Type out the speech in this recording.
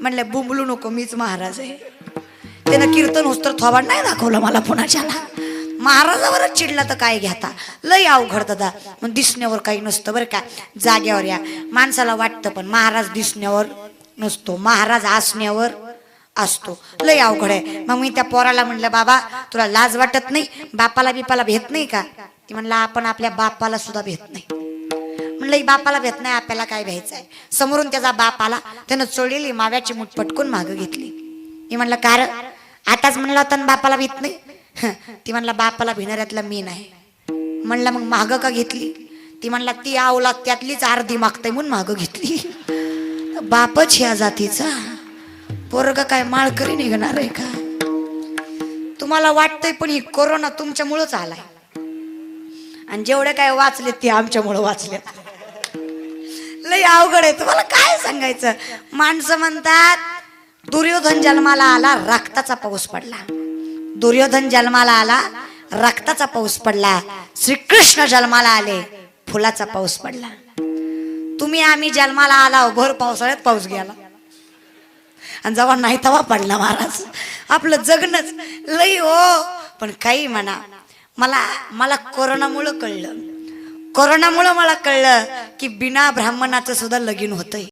म्हणलं बुंबलू नको, मीच महाराज आहे. त्यानं कीर्तन होस्तर थोबाड नाही दाखवलं मला पुण्याच्याला. महाराजावरच चिडला तर काय घेता, लय अवघड दादा. मग दिसण्यावर काही नसतं बरं का, जाग्यावर या. माणसाला वाटतं पण महाराज दिसण्यावर नसतो, महाराज असण्यावर असतो. लय अवघड आहे. मग मी त्या पोराला म्हणलं, बाबा तुला लाज वाटत नाही, बापाला बिपाला भेट नाही का? ती म्हणलं, आपण आपल्या बापाला सुद्धा भेट नाही. म्हणलं, बापाला भेट नाही, आपल्याला काय भ्यायचं आहे? समोरून त्याचा बाप आला, त्यानं चोळलेली माव्याची मूठ पटकून मागं घेतली. मी म्हणलं, कार आताच म्हणलं होतं ना बापाला भीत नाही. ती म्हणला, बापाला भिणाऱ्यातला मी नाही. म्हणलं, मग मागं का घेतली? ती म्हणला, ती आवला त्यातलीच अर्धी मागताय म्हणून मागं घेतली. बापच ह्या जातीचा, पोरग काय माळकरी निघणार आहे का? तुम्हाला वाटतंय पण ही कोरोना तुमच्यामुळेच आलाय, आणि जेवढे काय वाचले ते आमच्यामुळे वाचले. लय अवघड आहे. तुम्हाला काय सांगायचं? माणसं म्हणतात दुर्योधन जन्माला आला, रक्ताचा पाऊस पडला. दुर्योधन जन्माला आला, रक्ताचा पाऊस पडला. श्रीकृष्ण जन्माला आले, फुलाचा पाऊस पडला. तुम्ही आम्ही जन्माला आला, भर पावसाळ्यात पाऊस गेला, आणि जेव्हा नाही तेव्हा पडला महाराज. आपलं जगणंच लई हो. पण काही म्हणा, मला कोरोनामुळं कळलं, कोरोनामुळं मला कळलं की बिना ब्राह्मणाचं सुद्धा लगीन होतंय.